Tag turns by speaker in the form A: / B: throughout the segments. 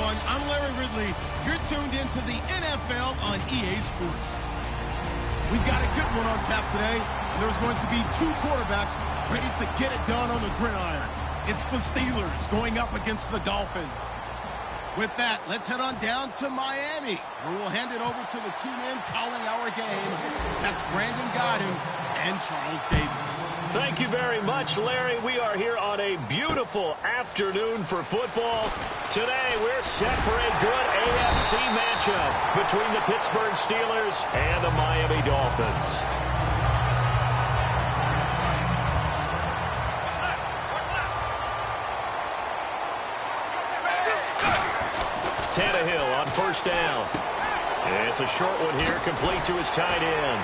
A: everyone. I'm Larry Ridley. You're tuned into the NFL on EA Sports. We've got a good one on tap today, and there's going to be two quarterbacks ready to get it done on the gridiron. It's the Steelers going up against the Dolphins. With that, let's head on down to Miami, where we'll hand it over to the two men calling our game. That's Brandon Godden and Charles Davis.
B: Thank you very much, Larry. We are here on a beautiful afternoon for football. Today, we're set for a good AFC matchup between the Pittsburgh Steelers and the Miami Dolphins. Tannehill on first down. It's a short one here, complete to his tight end.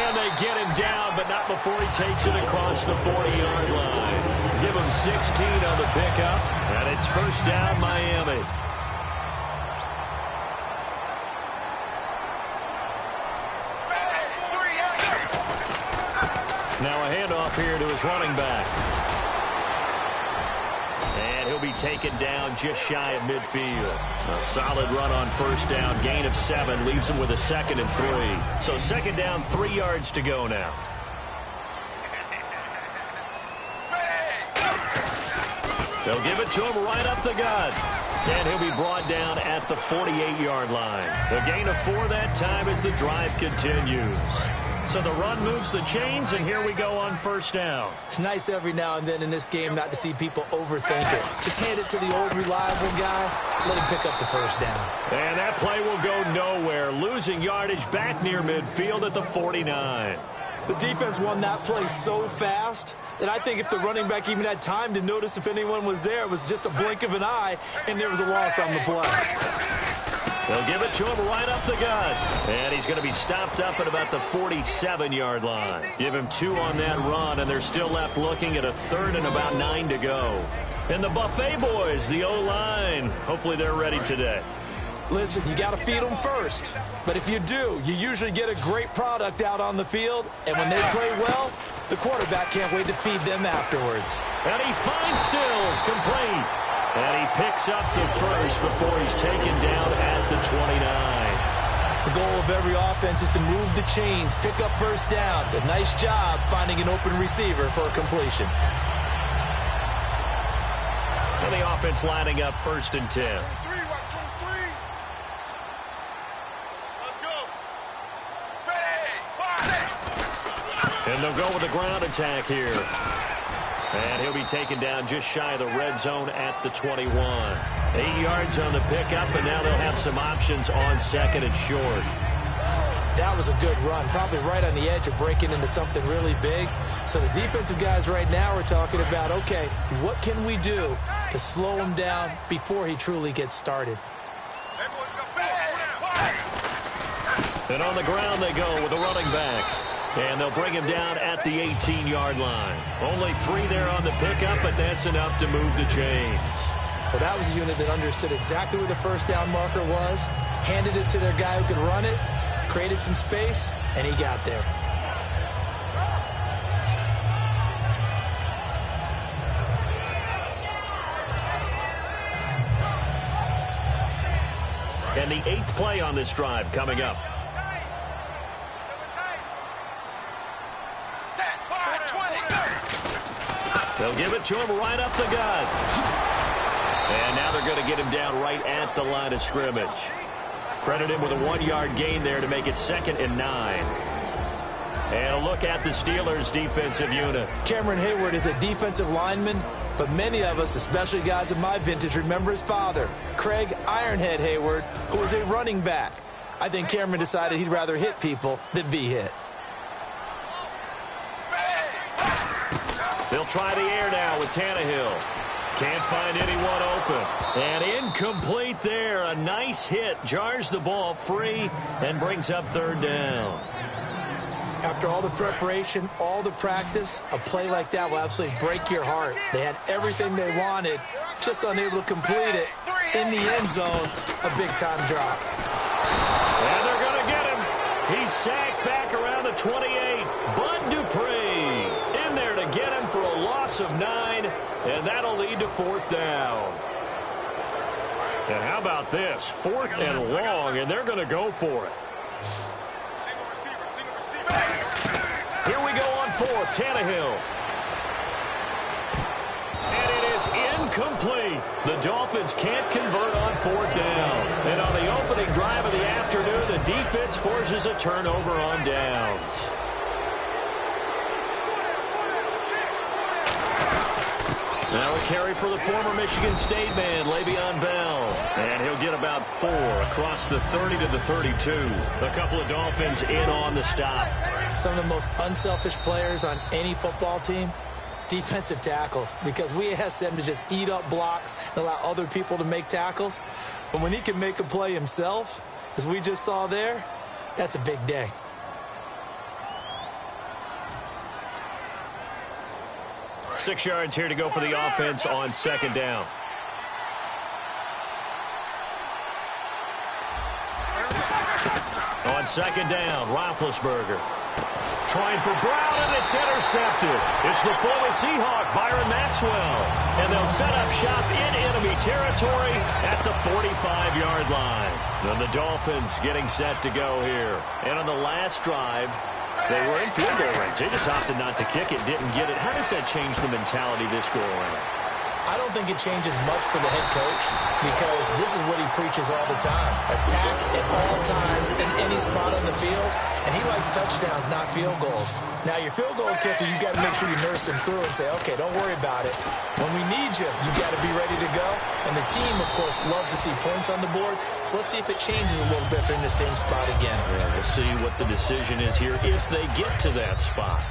B: And they get him down, but not before he takes it across the 40-yard line. Give him 16 on the pickup, and it's first down, Miami. Now a handoff here to his running back. And he'll be taken down just shy of midfield. A solid run on first down. Gain of 7 leaves him with a 2nd and 3. So second down, 3 yards to go now. They'll give it to him right up the gut. And he'll be brought down at the 48-yard line. The gain of 4 that time as the drive continues. So the run moves the chains, and here we go on first down.
C: It's nice every now and then in this game not to see people overthink it. Just hand it to the old reliable guy, let him pick up the first down.
B: And that play will go nowhere, losing yardage back near midfield at the 49.
C: The defense won that play so fast that I think if the running back even had time to notice if anyone was there, it was just a blink of an eye, and there was a loss on the play.
B: They'll give it to him right up the gut. And he's going to be stopped up at about the 47-yard line. Give him 2 on that run, and they're still left looking at a 3rd and about 9 to go. And the Buffet boys, the O-line, hopefully they're ready today.
C: Listen, you got to feed them first. But if you do, you usually get a great product out on the field. And when they play well, the quarterback can't wait to feed them afterwards.
B: And he finds Stills, complete. And he picks up the first before he's taken down at the 29.
C: The goal of every offense is to move the chains, pick up first downs. A nice job finding an open receiver for a completion.
B: And the offense lining up 1st and 10. And they'll go with the ground attack here. And he'll be taken down just shy of the red zone at the 21. 8 yards on the pickup, and now they'll have some options on 2nd and short.
C: That was a good run, probably right on the edge of breaking into something really big. So the defensive guys right now are talking about, okay, what can we do to slow him down before he truly gets started?
B: And on the ground they go with the running back. And they'll bring him down at the 18-yard line. Only 3 there on the pickup, but that's enough to move the chains.
C: Well, that was a unit that understood exactly where the first down marker was, handed it to their guy who could run it, created some space, and he got there.
B: And the 8th play on this drive coming up. They'll give it to him right up the gut. And now they're going to get him down right at the line of scrimmage. Credit him with a 1-yard gain there to make it 2nd and 9. And a look at the Steelers' defensive unit.
C: Cameron Hayward is a defensive lineman, but many of us, especially guys of my vintage, remember his father, Craig Ironhead Hayward, who was a running back. I think Cameron decided he'd rather hit people than be hit.
B: They'll try the air now with Tannehill. Can't find anyone open. And incomplete there. A nice hit. Jars the ball free and brings up 3rd down.
C: After all the preparation, all the practice, a play like that will absolutely break your heart. They had everything they wanted, just unable to complete it. In the end zone, a big-time drop.
B: And they're going to get him. He's sacked back around the 28. Bud Dupree in there to get him for a loss of 9, and that'll lead to 4th down. And how about this? 4th and long, and they're going to go for it. Here we go on 4th. Tannehill. And it is incomplete. The Dolphins can't convert on 4th down. And on the opening drive of the afternoon, the defense forces a turnover on downs. Now a carry for the former Michigan State man, Le'Veon Bell. And he'll get about 4 across the 30 to the 32. A couple of Dolphins in on the stop.
C: Some of the most unselfish players on any football team, defensive tackles, because we ask them to just eat up blocks and allow other people to make tackles. But when he can make a play himself, as we just saw there, that's a big day.
B: Six yards here to go for the offense on 2nd down. On 2nd down, Roethlisberger. Trying for Brown, and it's intercepted. It's the former Seahawk, Byron Maxwell. And they'll set up shop in enemy territory at the 45-yard line. And the Dolphins getting set to go here. And on the last drive, they were in field goal range. They just opted not to kick it, didn't get it. How does that change the mentality this go around?
C: I don't think it changes much for the head coach because this is what he preaches all the time. Attack at all times in any spot on the field, and he likes touchdowns, not field goals. Now, your field goal kicker, you got to make sure you nurse him through and say, okay, don't worry about it. When we need you, you got to be ready to go. And the team, of course, loves to see points on the board. So let's see if it changes a little bit if they're in the same spot again.
B: Yeah, we'll see what the decision is here if they get to that spot.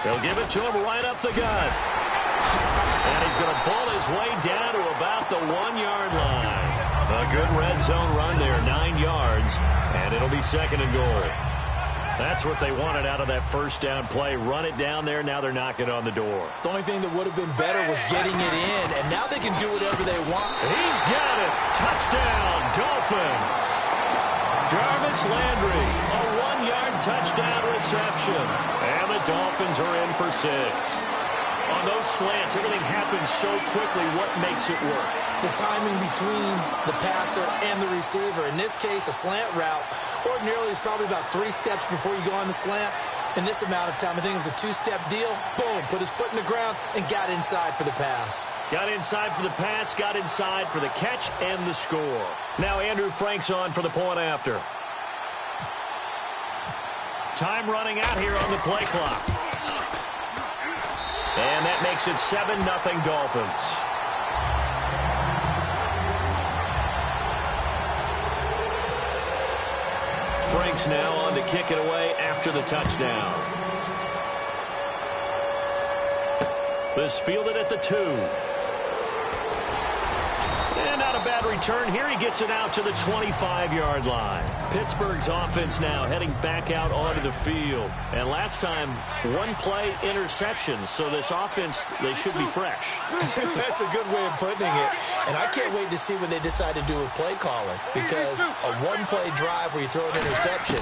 B: They'll give it to him right up the gut. And he's going to pull his way down to about the 1-yard line. A good red zone run there, 9 yards, and it'll be 2nd and goal. That's what they wanted out of that first down play. Run it down there. Now they're knocking on the door.
C: The only thing that would have been better was getting it in, and now they can do whatever they want.
B: He's got it. Touchdown, Dolphins. Jarvis Landry, a 1-yard touchdown reception. And the Dolphins are in for 6. On those slants, everything happens so quickly. What makes it work?
C: The timing between the passer and the receiver. In this case, a slant route ordinarily is probably about 3 steps before you go on the slant. In this amount of time, I think it was a 2-step deal. Boom, put his foot in the ground and got inside for the pass.
B: Got inside for the pass, got inside for the catch and the score. Now Andrew Frank's on for the point after. Time running out here on the play clock. And that makes it 7-0 Dolphins. Frank's now on to kick it away after the touchdown. This fielded at the 2. And not a bad return here. He gets it out to the 25-yard line. Pittsburgh's offense now heading back out onto the field. And last time, 1 play interception. So this offense, they should be fresh.
C: That's a good way of putting it. And I can't wait to see what they decide to do with play calling. Because a 1-play drive where you throw an interception,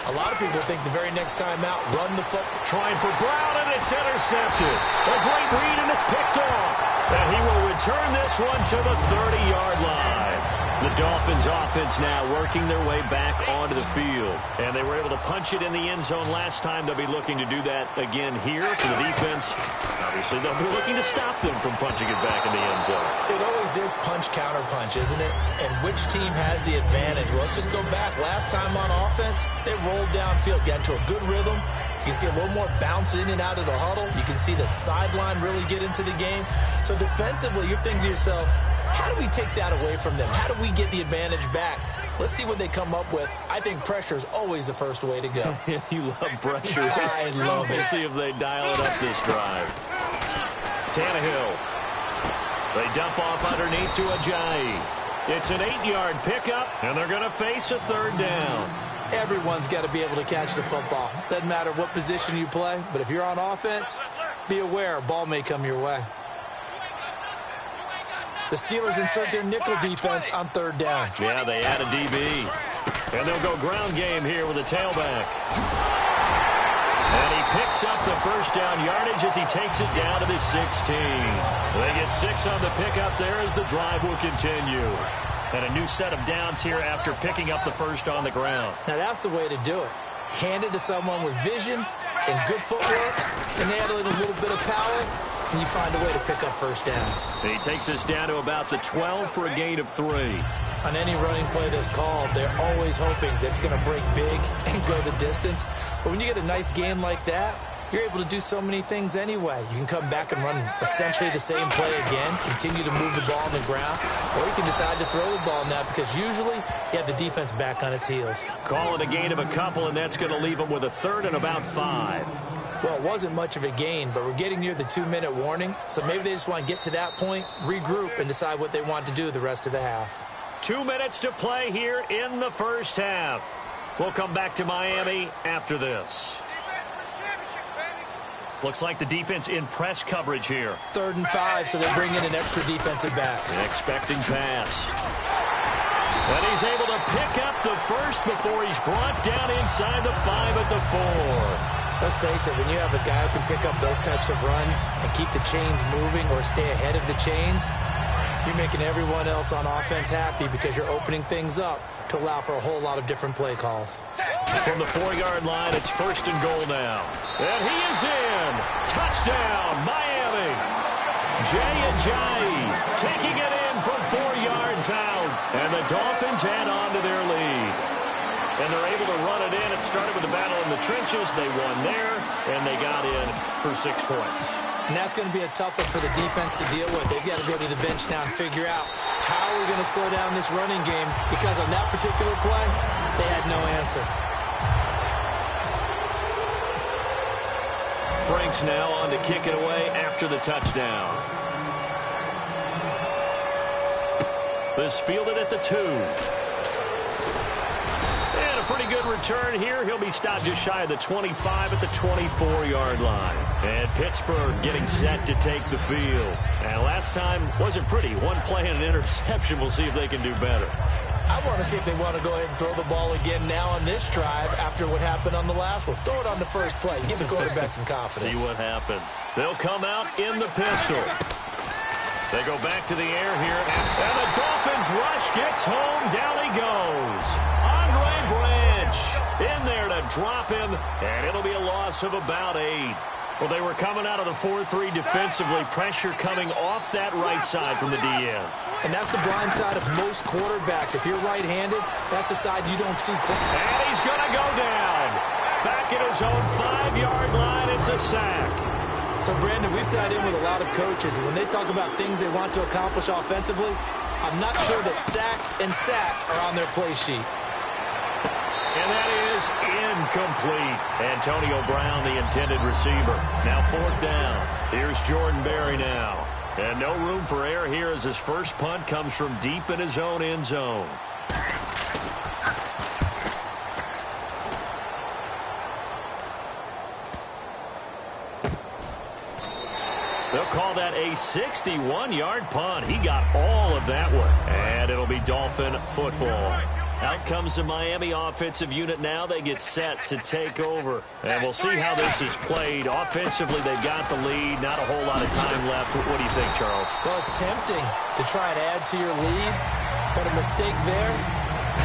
C: a lot of people think the very next time out, run the play.
B: Trying for Brown, and it's intercepted. A great read, and it's picked off. And he will return this one to the 30-yard line. The Dolphins offense now working their way back onto the field. And they were able to punch it in the end zone last time. They'll be looking to do that again here for the defense. Obviously, they'll be looking to stop them from punching it back in the end zone.
C: It always is punch-counter-punch, isn't it? And which team has the advantage? Well, let's just go back. Last time on offense, they rolled downfield, got into a good rhythm. You can see a little more bounce in and out of the huddle. You can see the sideline really get into the game. So defensively, you're thinking to yourself, how do we take that away from them? How do we get the advantage back? Let's see what they come up with. I think pressure is always the first way to go.
B: You love pressure.
C: I love it.
B: We'll see if they dial it up this drive. Tannehill. They dump off underneath to Ajayi. It's an 8-yard pickup, and they're going to face a 3rd down.
C: Everyone's got to be able to catch the football. Doesn't matter what position you play, but if you're on offense, be aware a ball may come your way. The Steelers insert their nickel defense on 3rd down.
B: Yeah, they add a DB. And they'll go ground game here with a tailback. And he picks up the first down yardage as he takes it down to the 16. They get 6 on the pickup there as the drive will continue. And a new set of downs here after picking up the first on the ground.
C: Now that's the way to do it. Hand it to someone with vision and good footwork, and add a little bit of power, and you find a way to pick up first downs.
B: He takes us down to about the 12 for a gain of 3.
C: On any running play that's called, they're always hoping that it's going to break big and go the distance. But when you get a nice game like that, you're able to do so many things anyway. You can come back and run essentially the same play again, continue to move the ball on the ground, or you can decide to throw the ball now because usually you have the defense back on its heels.
B: Call it a gain of a couple, and that's going to leave them with a 3rd and about 5.
C: Well, it wasn't much of a gain, but we're getting near the 2-minute warning, so maybe they just want to get to that point, regroup, and decide what they want to do the rest of the half.
B: 2 minutes to play here in the first half. We'll come back to Miami after this. Looks like the defense in press coverage here.
C: 3rd and 5, so they bring in an extra defensive back.
B: An expecting pass. And he's able to pick up the first before he's brought down inside the 5 at the 4.
C: Let's face it, when you have a guy who can pick up those types of runs and keep the chains moving or stay ahead of the chains, you're making everyone else on offense happy because you're opening things up to allow for a whole lot of different play calls.
B: From the 4-yard line, it's 1st and goal now. And he is in. Touchdown, Miami. Jaycazzz taking it in from 4 yards out. And the Dolphins add on to their lead. And they're able to run it in. It started with a battle in the trenches. They won there, and they got in for 6 points.
C: And that's going to be a tough one for the defense to deal with. They've got to go to the bench now and figure out how we're going to slow down this running game because on that particular play, they had no answer.
B: Frank's now on to kick it away after the touchdown. This fielded at the 2. And a pretty good return here. He'll be stopped just shy of the 25 at the 24-yard line. And Pittsburgh getting set to take the field. And last time wasn't pretty. 1 play and an interception. We'll see if they can do better.
C: I want to see if they want to go ahead and throw the ball again now on this drive after what happened on the last one. Throw it on the first play. Give the quarterback some confidence.
B: See what happens. They'll come out in the pistol. They go back to the air here. And the Dolphins rush gets home. Down he goes. Andre Branch in there to drop him. And it'll be a loss of about 8. Well, they were coming out of the 4-3 defensively. Pressure coming off that right side from the DN.
C: And that's the blind side of most quarterbacks. If you're right-handed, that's the side you don't see.
B: And he's going to go down. Back at his own 5-yard line. It's a sack.
C: So, Brandon, we sat in with a lot of coaches, and when they talk about things they want to accomplish offensively, I'm not sure that sack and sack are on their play sheet.
B: And that is incomplete. Antonio Brown, the intended receiver. Now 4th down. Here's Jordan Berry now. And no room for error here as his first punt comes from deep in his own end zone. They'll call that a 61-yard punt. He got all of that one. And it'll be Dolphin football. Out comes the Miami offensive unit now. They get set to take over. And we'll see how this is played. Offensively, they've got the lead. Not a whole lot of time left. What do you think, Charles?
C: Well, it's tempting to try and add to your lead, but a mistake there,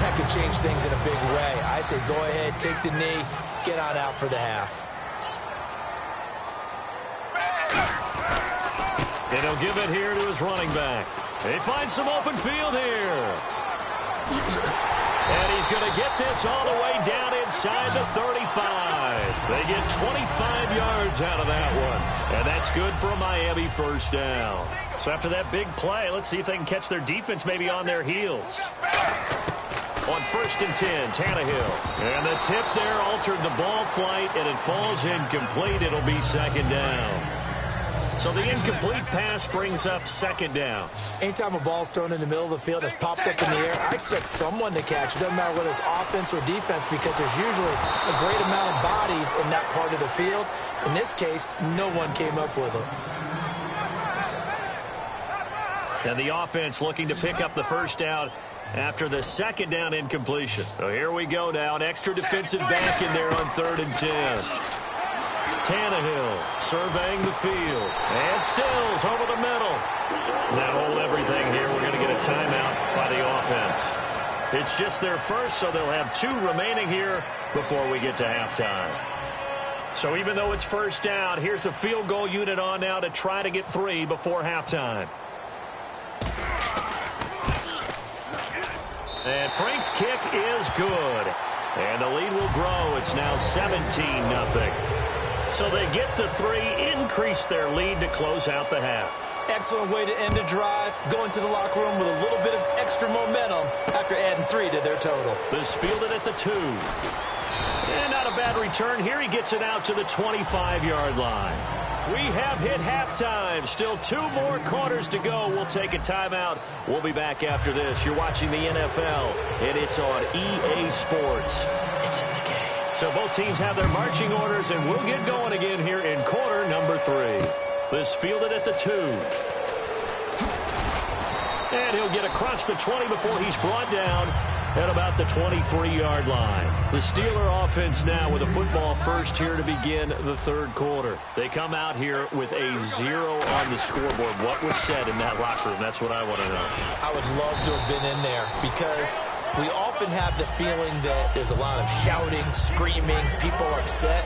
C: that could change things in a big way. I say go ahead, take the knee, get on out for the half.
B: And he'll give it here to his running back. They find some open field here. And he's going to get this all the way down inside the 35. They get 25 yards out of that one. And that's good for a Miami first down. So after that big play, let's see if they can catch their defense maybe on their heels. On 1st and 10, Tannehill. And the tip there altered the ball flight, and it falls incomplete. It'll be 2nd down. So the incomplete pass brings up 2nd down.
C: Anytime a ball's thrown in the middle of the field that's popped up in the air, I expect someone to catch it. Doesn't matter whether it's offense or defense because there's usually a great amount of bodies in that part of the field. In this case, no one came up with it.
B: And the offense looking to pick up the first down after the 2nd down incompletion. So here we go now. An extra defensive back in there on 3rd and 10. Tannehill surveying the field. And Stills over the middle. Now hold everything here. We're going to get a timeout by the offense. It's just their first, so they'll have 2 remaining here before we get to halftime. So even though it's first down, here's the field goal unit on now to try to get 3 before halftime. And Frank's kick is good. And the lead will grow. It's now 17-0. So they get the 3, increase their lead to close out the half.
C: Excellent way to end a drive, going to the locker room with a little bit of extra momentum after adding 3 to their total.
B: This fielded at the 2. And not a bad return here. He gets it out to the 25-yard line. We have hit halftime. Still 2 more quarters to go. We'll take a timeout. We'll be back after this. You're watching the NFL, and it's on EA Sports. It's in the game. So both teams have their marching orders, and we'll get going again here in quarter number 3. This fielded at the 2. And he'll get across the 20 before he's brought down at about the 23-yard line. The Steeler offense now with a football first here to begin the 3rd quarter. They come out here with a 0 on the scoreboard. What was said in that locker room? That's what I want to know.
C: I would love to have been in there because we often have the feeling that there's a lot of shouting, screaming, people upset.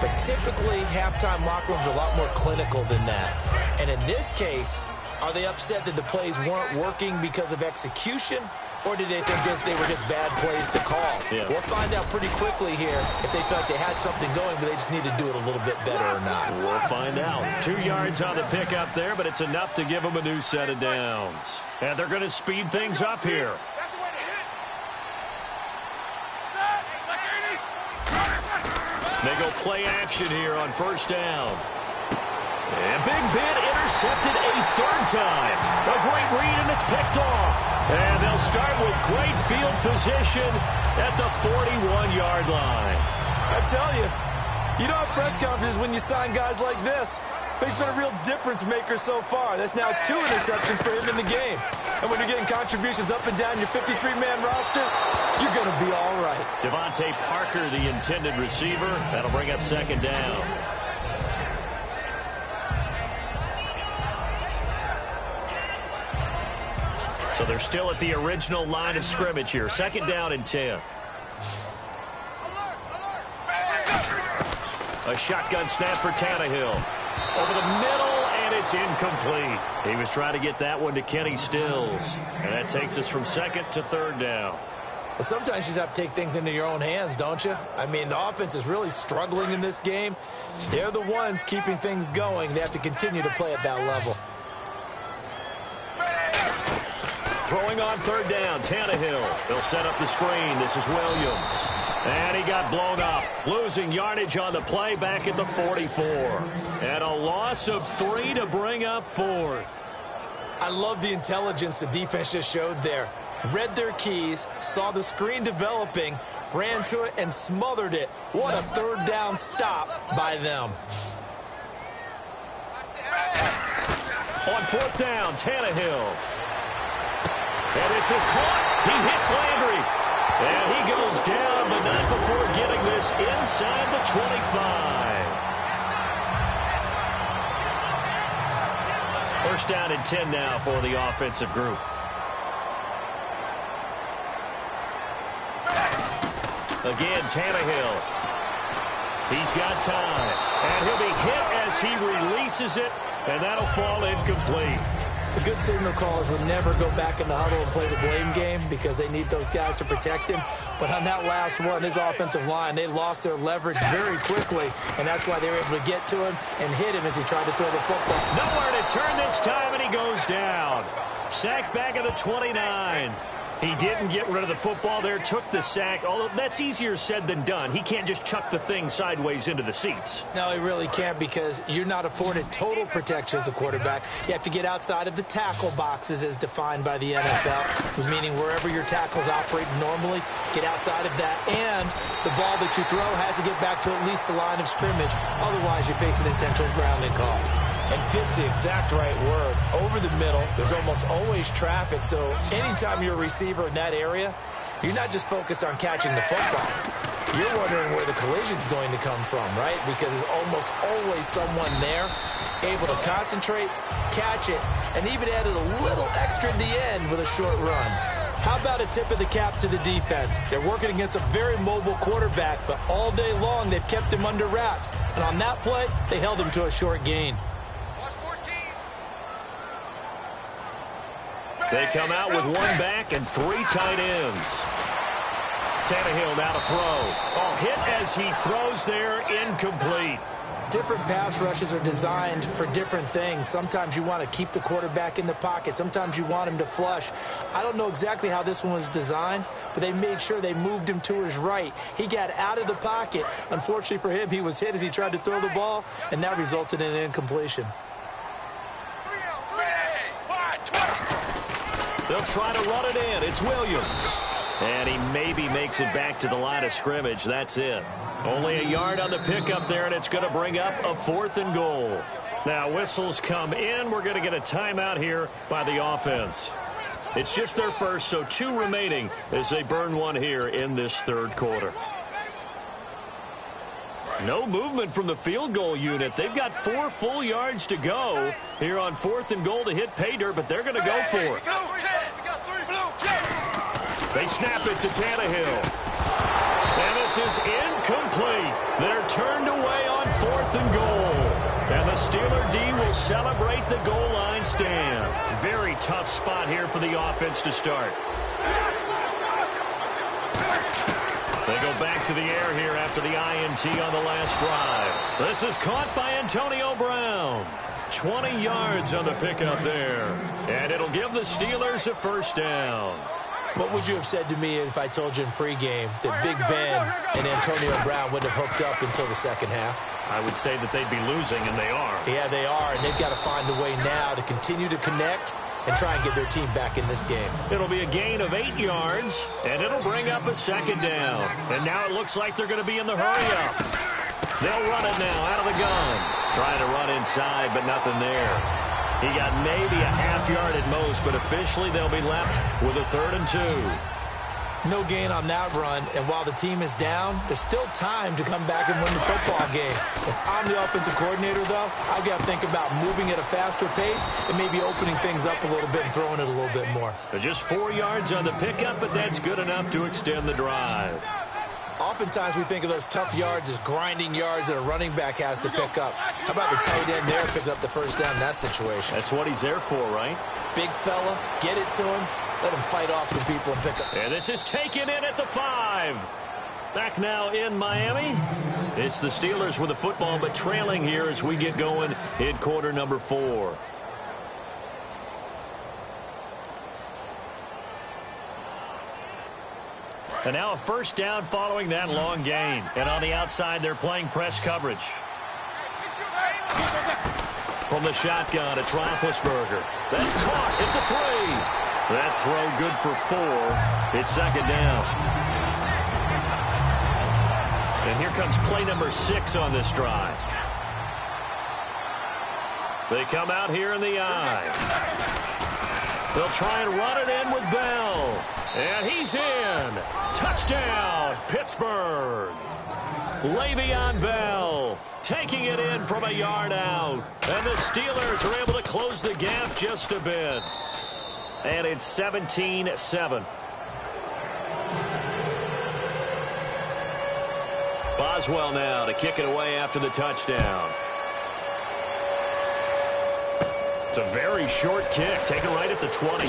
C: But typically, halftime locker rooms are a lot more clinical than that. And in this case, are they upset that the plays weren't working because of execution? Or did they think they were just bad plays to call?
B: Yeah.
C: We'll find out pretty quickly here if they felt like they had something going, but they just need to do it a little bit better or not.
B: We'll find out. 2 yards on the pickup there, but it's enough to give them a new set of downs. And they're going to speed things up here. They go play action here on first down. And Big Ben intercepted a 3rd time. A great read, and it's picked off. And they'll start with great field position at the 41-yard line.
C: I tell you, you don't have press conferences when you sign guys like this. He's been a real difference maker so far. That's now 2 interceptions for him in the game. And when you're getting contributions up and down your 53-man roster, you're going to be all right.
B: Devontae Parker, the intended receiver. That'll bring up 2nd down. So they're still at the original line of scrimmage here. 2nd down and 10. A shotgun snap for Tannehill. Over the middle, and it's incomplete. He was trying to get that one to Kenny Stills. And that takes us from 2nd to 3rd down.
C: Well, sometimes you just have to take things into your own hands, don't you? I mean, the offense is really struggling in this game. They're the ones keeping things going. They have to continue to play at that level.
B: Throwing on 3rd down, Tannehill. They'll set up the screen. This is Williams. And he got blown up. Losing yardage on the play back at the 44. And a loss of 3 to bring up 4th.
C: I love the intelligence the defense just showed there. Read their keys, saw the screen developing, ran to it, and smothered it. What a 3rd down stop by them.
B: On 4th down, Tannehill. And this is caught. He hits Landry. And he goes down, but not before getting this inside the 25. 1st down and 10 now for the offensive group. Again, Tannehill. He's got time. And he'll be hit as he releases it, and that'll fall incomplete.
C: The good signal callers would never go back in the huddle and play the blame game because they need those guys to protect him. But on that last one, his offensive line, they lost their leverage very quickly, and that's why they were able to get to him and hit him as he tried to throw the football.
B: Nowhere to turn this time, and he goes down. Sacked back at the 29. He didn't get rid of the football there, took the sack. Although that's easier said than done. He can't just chuck the thing sideways into the seats.
C: No, he really can't because you're not afforded total protection as a quarterback. You have to get outside of the tackle boxes as defined by the NFL, meaning wherever your tackles operate normally, get outside of that. And the ball that you throw has to get back to at least the line of scrimmage. Otherwise, you face an intentional grounding call. And fit's the exact right word. Over the middle, there's almost always traffic, so anytime you're a receiver in that area, you're not just focused on catching the football. You're wondering where the collision's going to come from, right? Because there's almost always someone there able to concentrate, catch it, and even added a little extra at the end with a short run. How about a tip of the cap to the defense? They're working against a very mobile quarterback, but all day long they've kept him under wraps. And on that play, they held him to a short gain.
B: They come out with one back and 3 tight ends. Tannehill now to throw. Oh, hit as he throws there, incomplete.
C: Different pass rushes are designed for different things. Sometimes you want to keep the quarterback in the pocket. Sometimes you want him to flush. I don't know exactly how this one was designed, but they made sure they moved him to his right. He got out of the pocket. Unfortunately for him, he was hit as he tried to throw the ball, and that resulted in an incompletion.
B: They'll try to run it in. It's Williams. And he maybe makes it back to the line of scrimmage. That's it. Only a yard on the pickup there, and it's going to bring up a 4th and goal. Now, whistles come in. We're going to get a timeout here by the offense. It's just their first, so 2 remaining as they burn one here in this third quarter. No movement from the field goal unit. They've got 4 full yards to go here on 4th and goal to hit pay dirt, but they're going to go for it. They snap it to Tannehill. And this is incomplete. They're turned away on 4th and goal. And the Steeler D will celebrate the goal line stand. Very tough spot here for the offense to start. They go back to the air here after the INT on the last drive. This is caught by Antonio Brown. 20 yards on the pickup there. And it'll give the Steelers a first down.
C: What would you have said to me if I told you in pregame that Big Ben and Antonio Brown wouldn't have hooked up until the second half?
B: I would say that they'd be losing, and they are.
C: Yeah, they are, and they've got to find a way now to continue to connect and try and get their team back in this game.
B: It'll be a gain of 8 yards, and it'll bring up a second down. And now it looks like they're going to be in the hurry-up. They'll run it now out of the gun. Trying to run inside, but nothing there. He got maybe a half yard at most, but officially they'll be left with a 3rd and 2.
C: No gain on that run, and while the team is down, there's still time to come back and win the football game. If I'm the offensive coordinator, though, I've got to think about moving at a faster pace and maybe opening things up a little bit and throwing it a little bit more.
B: Just 4 yards on the pickup, but that's good enough to extend the drive.
C: Oftentimes we think of those tough yards as grinding yards that a running back has to pick up. How about the tight end there picking up the first down in that situation?
B: That's what he's there for, right?
C: Big fella, get it to him, let him fight off some people and pick up.
B: And this is taken in at the 5. Back now in Miami. It's the Steelers with the football, but trailing here as we get going in quarter number 4. And now a first down following that long gain. And on the outside, they're playing press coverage. From the shotgun, it's Roethlisberger. That's caught at the 3. That throw good for 4. It's second down. And here comes play number 6 on this drive. They come out here in the I. They'll try and run it in with Bell. And he's in. Touchdown, Pittsburgh. Le'Veon Bell taking it in from a yard out. And the Steelers are able to close the gap just a bit. And it's 17-7. Boswell now to kick it away after the touchdown. It's a very short kick, taken right at the 20.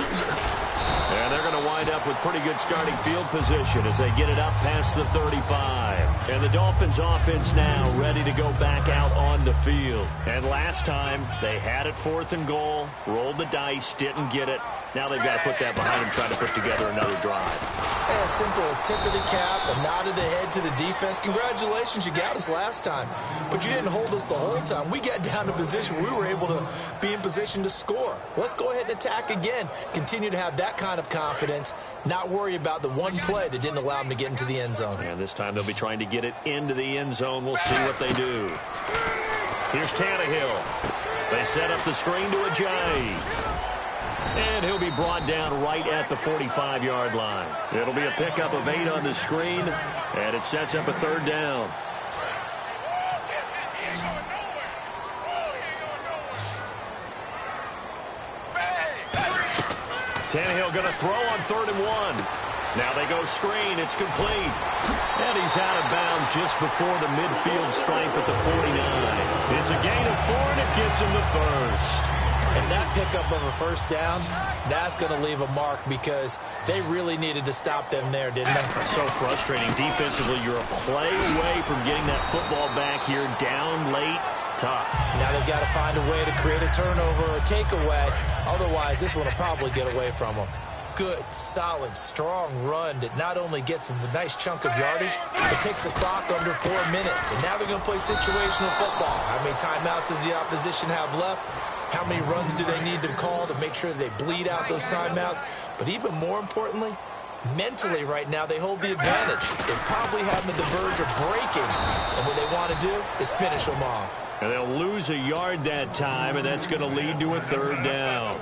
B: And they're going to wind up with pretty good starting field position as they get it up past the 35. And the Dolphins offense now ready to go back out on the field. And last time they had it 4th and goal, rolled the dice, didn't get it. Now they've got to put that behind them, trying to put together another drive.
C: A simple tip of the cap, a nod of the head to the defense. Congratulations, you got us last time. But you didn't hold us the whole time. We got down to position where we were able to be in position to score. Let's go ahead and attack again. Continue to have that kind of confidence, not worry about the one play that didn't allow them to get into the end zone.
B: And this time they'll be trying to get it into the end zone. We'll see what they do. Here's Tannehill. They set up the screen to Ajayi. And he'll be brought down right at the 45-yard line. It'll be a pickup of 8 on the screen, and it sets up a 3rd down. Tannehill going to throw on 3rd and 1. Now they go screen. It's complete. And he's out of bounds just before the midfield stripe at the 49. It's a gain of 4, and it gets him the first.
C: And that pickup of a 1st down, that's going to leave a mark because they really needed to stop them there, didn't they?
B: So frustrating. Defensively, you're a play away from getting that football back here down late. Tough.
C: Now they've got to find a way to create a turnover or takeaway. Otherwise, this one will probably get away from them. Good, solid, strong run that not only gets them a nice chunk of yardage, but takes the clock under 4 minutes. And now they're going to play situational football. How many timeouts does the opposition have left? How many runs do they need to call to make sure that they bleed out those timeouts? But even more importantly, mentally right now, they hold the advantage. They probably have them at the verge of breaking. And what they want to do is finish them off.
B: And they'll lose a yard that time, and that's going to lead to a 3rd down.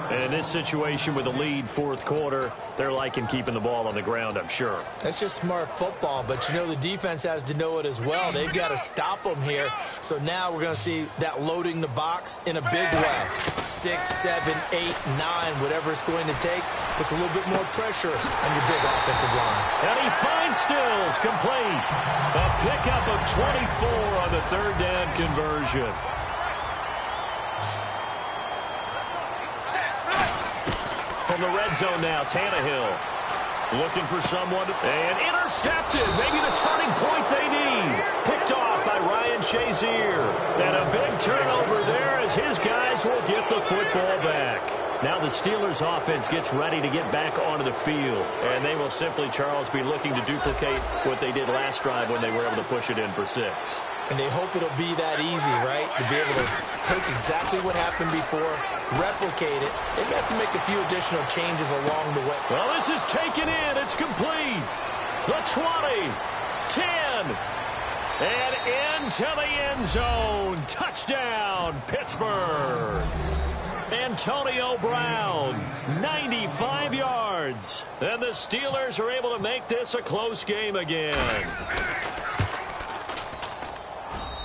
B: And in this situation with a lead 4th quarter, they're liking keeping the ball on the ground, I'm sure.
C: That's just smart football, but you know the defense has to know it as well. They've got to stop them here. So now we're going to see that loading the box in a big way. 6, 7, 8, 9, whatever it's going to take, puts a little bit more pressure on your big offensive line.
B: And he finds Stills, complete. A pickup of 24 on the 3rd down conversion. From the red zone now, Tannehill looking for someone, and intercepted. Maybe the turning point they need. Picked off by Ryan Shazier. And a big turnover there as his guys will get the football back. Now the Steelers offense gets ready to get back onto the field. And they will simply, Charles, be looking to duplicate what they did last drive when they were able to push it in for 6.
C: And they hope it'll be that easy, right? To be able to take exactly what happened before, replicate it. They have to make a few additional changes along the way.
B: Well, this is taken in. It's complete. The 20, 10, and into the end zone. Touchdown, Pittsburgh. Antonio Brown, 95 yards. And the Steelers are able to make this a close game again.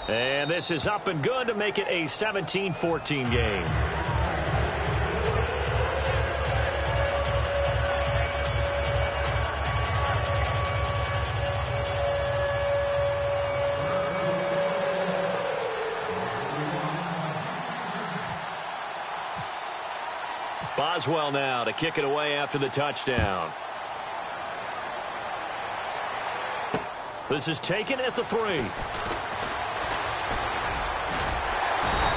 B: And this is up and good to make it a 17-14 game. Boswell now to kick it away after the touchdown. This is taken at the 3.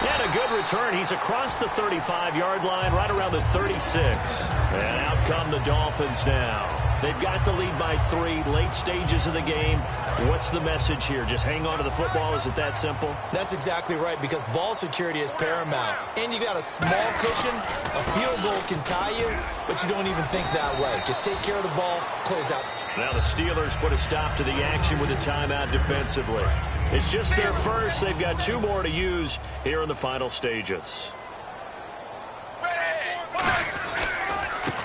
B: And a good return. He's across the 35-yard line, right around the 36. And out come the Dolphins now. They've got the lead by 3, late stages of the game. What's the message here? Just hang on to the football? Is it that simple?
C: That's exactly right, because ball security is paramount. And you got a small cushion. A field goal can tie you, but you don't even think that way. Just take care of the ball, close out.
B: Now the Steelers put a stop to the action with a timeout defensively. It's just their first. They've got 2 more to use here in the final stages.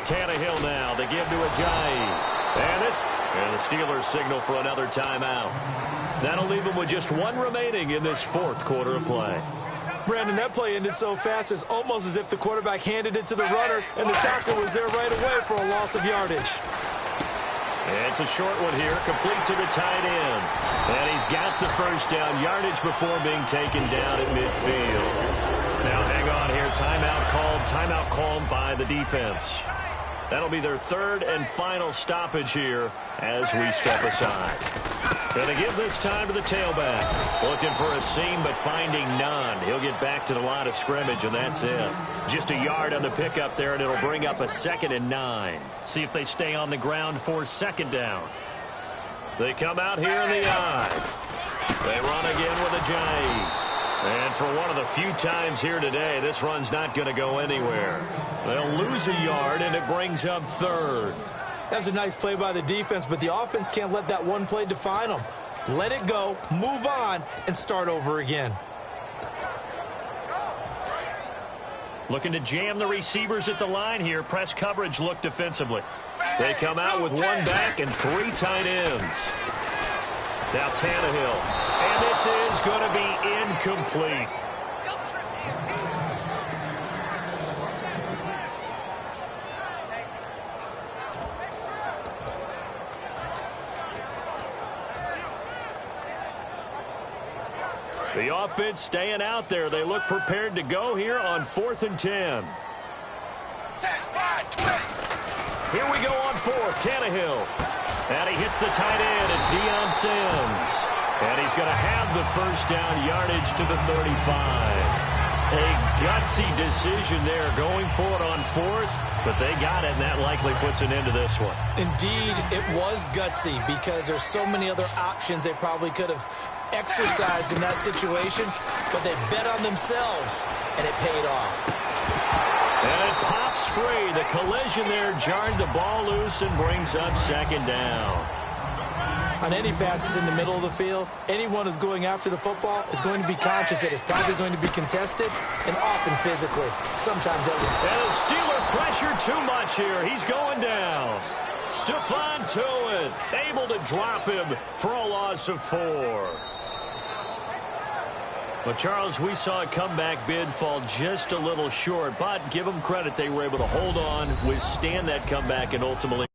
B: Tannehill now. They give to Ajayi. And the Steelers signal for another timeout. That'll leave them with just 1 remaining in this 4th quarter of play.
C: Brandon, that play ended so fast, it's almost as if the quarterback handed it to the runner, and the tackle was there right away for a loss of yardage.
B: It's a short one here, complete to the tight end. And he's got the first down, yardage before being taken down at midfield. Now hang on here, timeout called by the defense. That'll be their 3rd and final stoppage here as we step aside. And they give this time to the tailback. Looking for a seam, but finding none. He'll get back to the line of scrimmage, and that's it. Just a yard on the pickup there, and it'll bring up a 2nd and 9. See if they stay on the ground for 2nd down. They come out here in the eye. They run again with Ajayi. And for one of the few times here today, this run's not going to go anywhere. They'll lose a yard, and it brings up 3rd.
C: That's a nice play by the defense, but the offense can't let that one play define them. Let it go, move on, and start over again.
B: Looking to jam the receivers at the line here. Press coverage look defensively. They come out with one back and 3 tight ends. Now Tannehill. And this is going to be incomplete. The offense staying out there. They look prepared to go here on 4th and 10. Here we go on 4th. Tannehill. And he hits the tight end. It's Deion Sims. And he's going to have the first down yardage to the 35. A gutsy decision there going for it on 4th. But they got it, and that likely puts an end to this one.
C: Indeed, it was gutsy because there's so many other options they probably could have exercised in that situation, but they bet on themselves, and it paid off.
B: And it pops free. The collision there jarred the ball loose and brings up 2nd down.
C: On any passes in the middle of the field, anyone who's going after the football is going to be conscious that it's probably going to be contested, and often physically. Sometimes that will.
B: And the Steelers pressure too much here. He's going down. Stephon Tuitt able to drop him for a loss of 4. Well, Charles, we saw a comeback bid fall just a little short, but give them credit. They were able to hold on, withstand that comeback, and ultimately